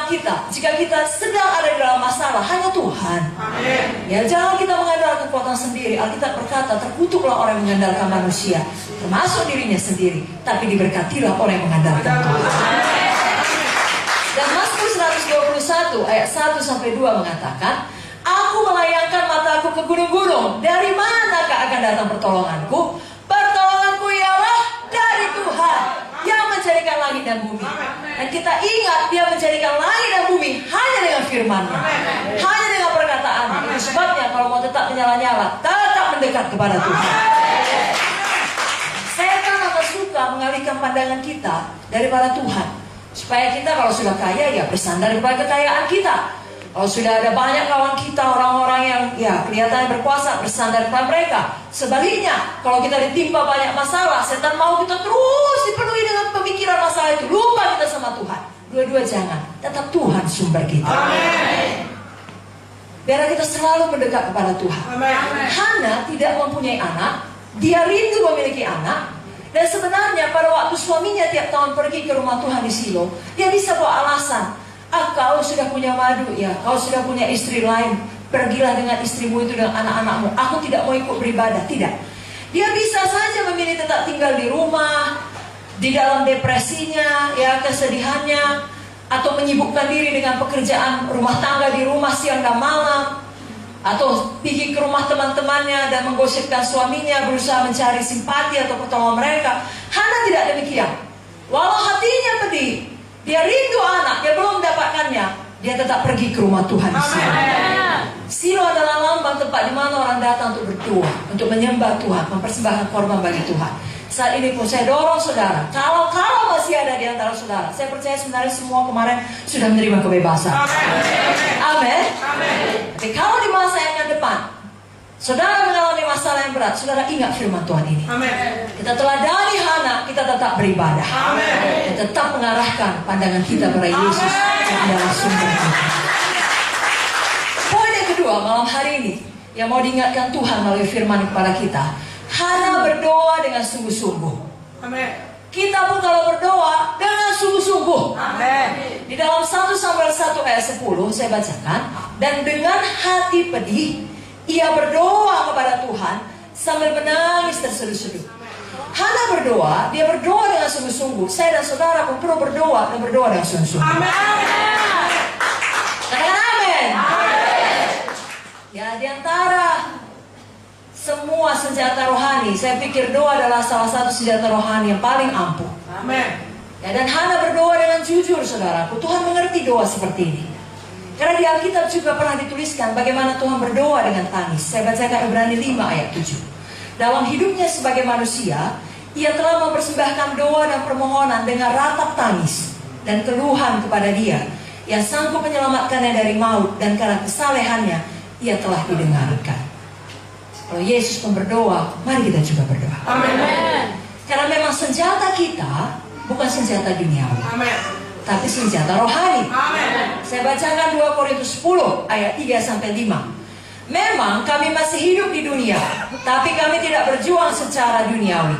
kita, jika kita sedang ada di dalam masalah, hanya Tuhan. Amin. Ya, jangan kita mengandalkan kekuatan sendiri. Alkitab berkata, terkutuklah orang yang mengandalkan manusia, termasuk dirinya sendiri, tapi diberkatilah orang yang mengandalkan Tuhan. Dan Mazmur 121 ayat 1-2 mengatakan, aku melayangkan mataku ke gunung-gunung, dari manakah akan datang pertolonganku? Pertolonganku ialah dari Tuhan yang menjadikan langit dan bumi. Dan kita ingat, dia menjadikan langit dan bumi hanya dengan firman-Nya, hanya dengan perkataan-Nya. Itu sebabnya kalau mau tetap menyala-nyala, tetap mendekat kepada Tuhan. Setan akan suka mengalihkan pandangan kita daripada Tuhan, supaya kita kalau sudah kaya, ya bersandar kepada kekayaan kita. Kalau sudah ada banyak kawan kita, orang-orang yang ya kelihatannya berkuasa, bersandar kepada mereka. Sebaliknya, kalau kita ditimpa banyak masalah, setan mau kita terus dipenuhi dengan pemikiran masalah itu, lupa kita sama Tuhan. Dua-dua jangan, tetap Tuhan sumber kita. Amin. Biar kita selalu mendekat kepada Tuhan. Amin. Hana tidak mempunyai anak, dia rindu memiliki anak. Dan sebenarnya pada waktu suaminya tiap tahun pergi ke rumah Tuhan di Silo, dia bisa bawa alasan. Kau sudah punya madu ya, kau sudah punya istri lain, pergilah dengan istrimu itu dengan anak-anakmu. Aku tidak mau ikut beribadah. Tidak. Dia bisa saja memilih tetap tinggal di rumah, di dalam depresinya, ya kesedihannya, atau menyibukkan diri dengan pekerjaan rumah tangga di rumah siang dan malam, atau pergi ke rumah teman-temannya dan menggosipkan suaminya, berusaha mencari simpati atau pertolongan mereka. Hana tidak demikian. Walau hatinya pedih, dia rindu anak, dia belum mendapatkannya, dia tetap pergi ke rumah Tuhan di Silo. Silo adalah lambang tempat di mana orang datang untuk berdoa, untuk menyembah Tuhan, mempersembahkan korban bagi Tuhan. Saat ini pun saya dorong saudara, kalau masih ada di antara saudara, saya percaya sebenarnya semua kemarin sudah menerima kebebasan. Amin. Tapi kalau di masa yang akan depan, saudara mengalami masalah yang berat, saudara ingat firman Tuhan ini. Amin. Kita teladani Hana, kita tetap beribadah. Amin. Kita tetap mengarahkan pandangan kita kepada Yesus yang adalah sumber kita. Poin yang kedua malam hari ini, yang mau diingatkan Tuhan melalui firman kepada kita, Hana berdoa dengan sungguh-sungguh. Amin. Kita pun kalau berdoa dengan sungguh-sungguh. Amin. Di dalam 1 Samuel 1 ayat 10 saya bacakan, dan dengan hati pedih ia berdoa kepada Tuhan sambil menangis terseduh-seduh. Hana berdoa, dia berdoa dengan sungguh-sungguh. Saya dan saudara pun perlu berdoa dan berdoa dengan sungguh-sungguh. Amin. Katakan amin. Ya, di antara semua senjata rohani, saya pikir doa adalah salah satu senjata rohani yang paling ampuh. Amin. Ya, dan Hana berdoa dengan jujur, saudaraku. Tuhan mengerti doa seperti ini. Karena di Alkitab juga pernah dituliskan bagaimana Tuhan berdoa dengan tangis. Saya bacakan Ibrani 5 ayat 7. Dalam hidupnya sebagai manusia, ia telah mempersembahkan doa dan permohonan dengan ratap tangis dan keluhan kepada Dia yang sanggup menyelamatkannya dari maut, dan karena kesalehannya ia telah didengarkan. Kalau Yesus pun berdoa, mari kita juga berdoa. Amin. Karena memang senjata kita bukan senjata duniawi. Amin. Tapi senjata rohani. Amin. Saya bacakan 2 Korintus 10 ayat 3-5. Memang kami masih hidup di dunia, tapi kami tidak berjuang secara duniawi.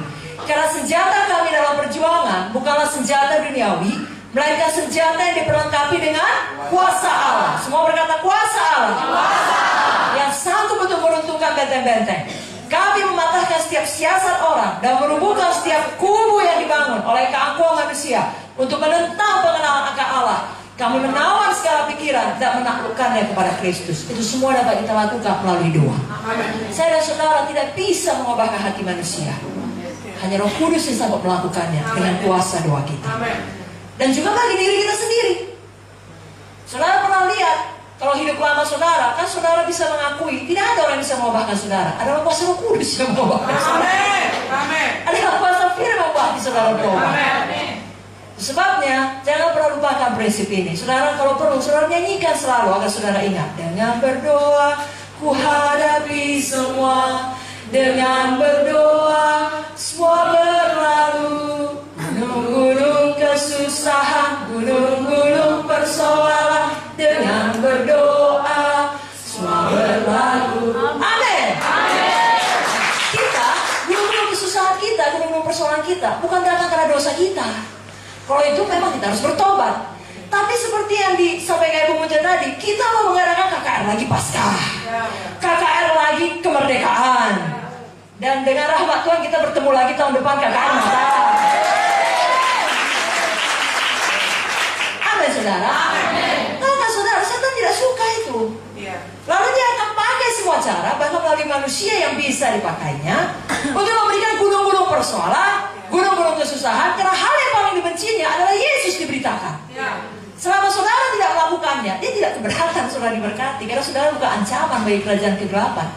Karena senjata kami dalam perjuangan bukanlah senjata duniawi, melainkan senjata yang diperlengkapi dengan kuasa Allah. Semua berkata kuasa Allah. Kuasa Allah. Yang sanggup untuk meruntuhkan benteng-benteng. Kami mematahkan setiap siasat orang dan merubuhkan setiap kubu yang dibangun oleh keangkuhan manusia untuk menentang pengenalan akan Allah. Kami menawan segala pikiran dan menaklukkannya kepada Kristus. Itu semua dapat kita lakukan melalui doa. Amin. Saya dan saudara tidak bisa mengubahkan hati manusia. Hanya Roh Kudus yang sanggup melakukannya. Amin. Dengan kuasa doa kita. Amin. Dan juga bagi diri kita sendiri. Saudara pernah lihat, kalau hidup lama saudara, kan saudara bisa mengakui tidak ada orang yang bisa mengubahkan saudara. Adalah kuasa Roh Kudus yang mengubahkan saudara. Amin. Adalah kuasa firman hati saudara berubah. Amin. Sebabnya jangan pernah lupakan prinsip ini. Saudara kalau perlu, saudara nyanyikan selalu agar saudara ingat. Dengan berdoa ku hadapi semua. Dengan berdoa semua berlalu. Gunung-gunung kesusahan, gunung-gunung persoalan. Dengan berdoa semua berlalu. Amin. Kita, gunung-gunung kesusahan kita, gunung-gunung persoalan kita bukan datang karena dosa kita. Kalau itu memang kita harus bertobat. Tapi seperti yang disampaikan Ibu Munja tadi, kita mau mengadakan KKR lagi Paskah, KKR lagi kemerdekaan, dan dengan rahmat Tuhan kita bertemu lagi tahun depan KKR Natal. Amin saudara. Karena saudara, setan tidak suka itu. Lalu dia akan pakai semua cara, bahkan melalui manusia yang bisa dipakainya, untuk memberikan gunung-gunung persoalan, gunung-gunung kesusahan. Karena hal yang paling dibencinya adalah Yesus diberitakan. Selama saudara tidak melakukannya, dia tidak keberatan saudara diberkati, karena saudara bukan ancaman bagi kerajaan kegelapan.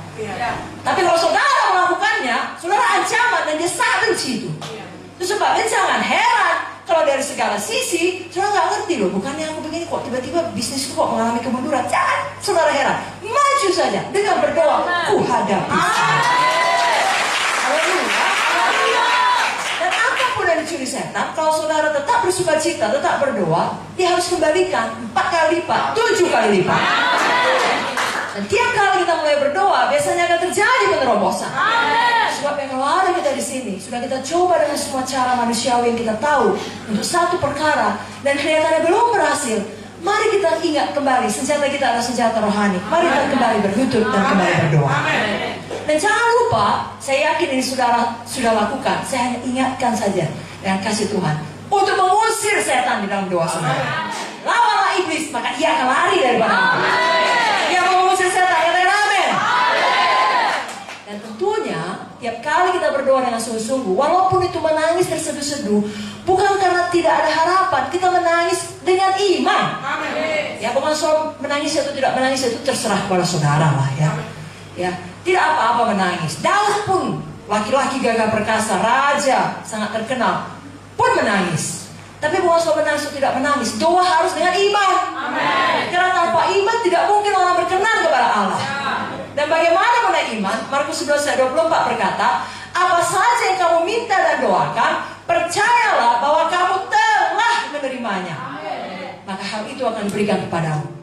Tapi kalau saudara melakukannya, saudara ancaman, dan dia sangat benci itu. Itu sebabnya jangan heran kalau dari segala sisi saudara nggak ngerti loh, bukannya aku begini kok tiba-tiba bisnisku kok mengalami kemunduran. Jangan saudara heran, maju saja dengan berdoa, ku hadapi. Dan apapun yang dicuri setan, kalau saudara tetap bersuka cita, tetap berdoa, dia harus kembalikan 4 kali lipat, 7 kali lipat. Dan tiap kali kita mulai berdoa, biasanya akan terjadi penerobosan. Sebab yang kalau ada kita di sini, sudah kita coba dengan semua cara manusiawi yang kita tahu untuk satu perkara, dan kelihatannya belum berhasil. Mari kita ingat kembali, senjata kita adalah senjata rohani. Mari kita kembali berlutut dan kembali berdoa. Dan jangan lupa, saya yakin ini saudara sudah lakukan. Saya hanya ingatkan saja dengan kasih Tuhan untuk mengusir setan di dalam doa saudara. Lawanlah iblis, maka ia akan lari daripada kamu. Dia mau mengusir setan, ya amin. Dan tentunya tiap kali kita berdoa dengan sungguh-sungguh, walaupun itu menangis terseduh-seduh, bukan karena tidak ada harapan, kita menangis dengan iman. Ya, bukan soal menangis atau tidak menangis, itu terserah kepada saudara lah ya. Ya, tidak apa-apa menangis. Daud pun laki-laki gagah perkasa, raja sangat terkenal, pun menangis. Tapi bukan soal menangis atau tidak menangis, doa harus dengan iman. Karena tanpa iman tidak mungkin orang berkenan kepada Allah. Dan bagaimana menaik iman? Markus 11 ayat 24 berkata, apa saja yang kamu minta dan doakan, percayalah bahwa kamu telah menerimanya, maka hal itu akan diberikan kepadamu.